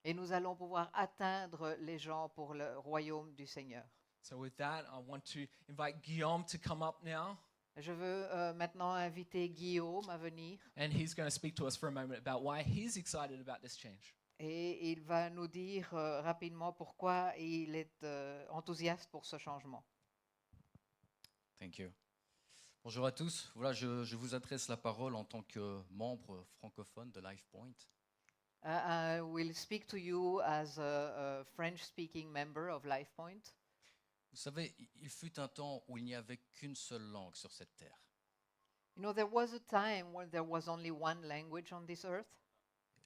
Et nous allons pouvoir atteindre les gens pour le royaume du Seigneur.
So with that, I want to invite Guillaume to come up now,
Je veux maintenant inviter Guillaume à venir
and he's going to speak to us for a moment about why he's excited about this change.
et il va nous dire rapidement pourquoi il est enthousiaste pour ce changement.
Thank you. Bonjour à tous. Voilà, je vous adresse la parole en tant que membre francophone de LifePoint.
I will speak to you as a French-speaking member of LifePoint.
Vous savez, il fut un temps où il n'y avait qu'une seule langue sur cette terre.
You know, there was a time when there was only one language on this earth,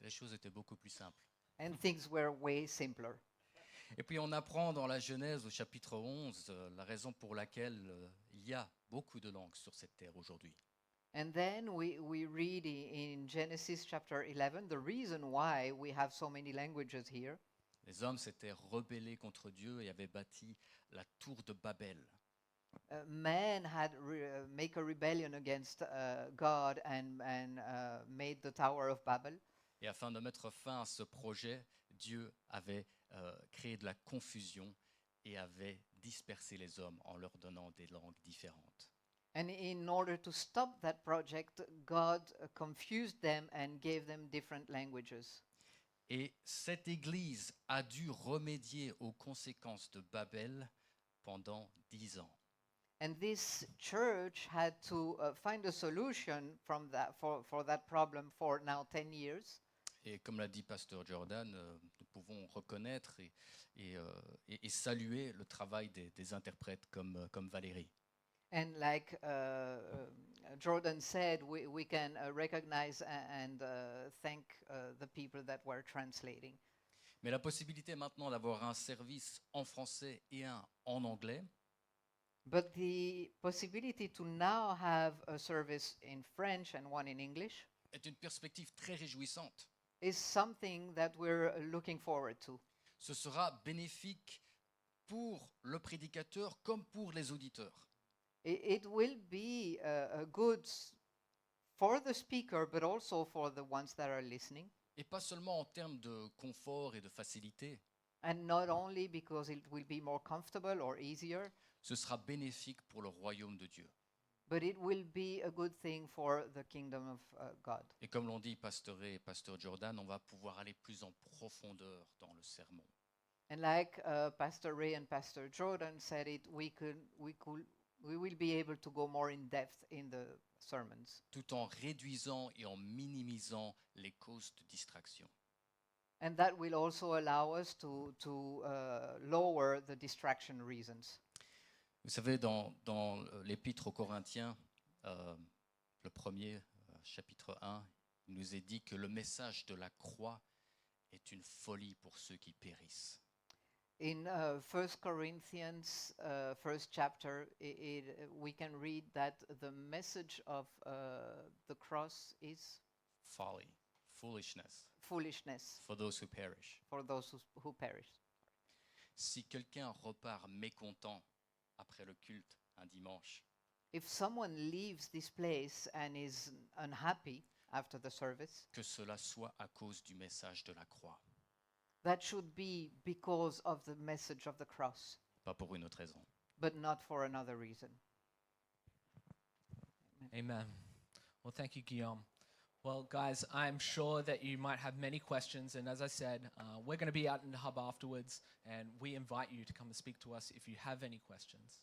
Les choses étaient beaucoup plus simples.
and things were way simpler.
Et puis on apprend dans la Genèse au chapitre 11 la raison pour laquelle il y a beaucoup de langues sur cette terre aujourd'hui.
And then we read in Genesis chapter 11 the reason why we have so many languages here.
Les hommes s'étaient rebellés contre Dieu et avaient bâti la tour de Babel.
Man had make a rebellion against God and made the Tower of Babel.
Et afin de mettre fin à ce projet, Dieu avait créé de la confusion et avait dispersé les hommes en leur donnant des langues différentes.
And in order to stop that project, God confused them and gave them different languages.
Et cette Église a dû remédier aux conséquences de Babel pendant 10 ans.
And this church had to find a solution from that for that problem for now 10 years.
Et comme l'a dit Pasteur Jordan, nous pouvons reconnaître et saluer le travail des interprètes comme Valérie.
And like Jordan said, we can recognize and thank the people that were translating.
Mais la possibilité maintenant d'avoir un service en français et un en anglais,
But the possibility to now have a service in French and one in English
est une perspective très réjouissante.
is something that we're looking forward to.
Ce sera bénéfique pour le prédicateur comme pour les auditeurs.
It will be a good for the speaker, but also for the ones that are listening.
Et pas seulement en termes de confort et de facilité,
And not only because it will be more comfortable or easier,
ce sera bénéfique pour le royaume de Dieu.
but it will be a good thing for the kingdom of God.
Et comme l'ont dit Pasteur Ray et Pasteur Jordan, on va pouvoir aller plus en profondeur dans le sermon.
And like Pastor Ray and Pastor Jordan said it, we will be able to go more in depth in the sermons,
Tout en réduisant et en minimisant les causes de distraction.
and that will also allow us to lower the distraction reasons.
Vous savez, dans l'épître aux Corinthiens, le premier, chapitre 1, il nous est dit que le message de la croix est une folie pour ceux qui périssent.
In 1 Corinthians, first chapter, we can read that the message of the cross is
Folly, foolishness,
foolishness
for those who perish.
for those who perish.
Si quelqu'un repart mécontent après le culte un dimanche,
If someone leaves this place and is unhappy after the service,
que cela soit à cause du message de la croix,
that should be because of the message of the cross,
pas pour une autre raison.
but not for another reason.
Amen. Well, thank you, Guillaume. Well, guys, I'm sure that you might have many questions, and as I said, we're going to be out in the hub afterwards, and we invite you to come and speak to us if you have any questions.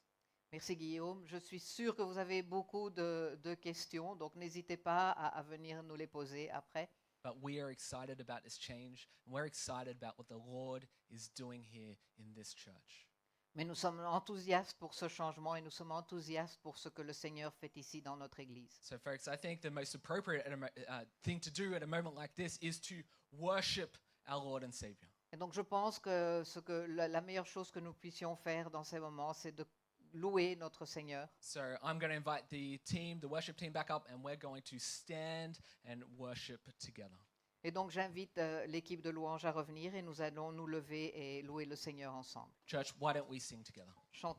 Merci Guillaume. Je suis sûre que vous avez beaucoup de questions, donc n'hésitez pas à venir nous les poser après.
But we are excited about this change, and we're excited about what the Lord is doing here in this church.
Mais nous sommes enthousiastes pour ce changement et nous sommes enthousiastes pour ce que le Seigneur fait ici dans notre Église.
So, folks, I think the most appropriate thing to do at a moment like this is to worship our Lord and Savior.
Et donc je pense que la meilleure chose que nous puissions faire dans ces moments, c'est de louer notre Seigneur.
So I'm going to invite the worship team back up, and we're going to stand and worship together.
Et donc j'invite l'équipe de louange à revenir et nous allons nous lever et louer le Seigneur ensemble.
Church, why don't we sing together?
Chantons.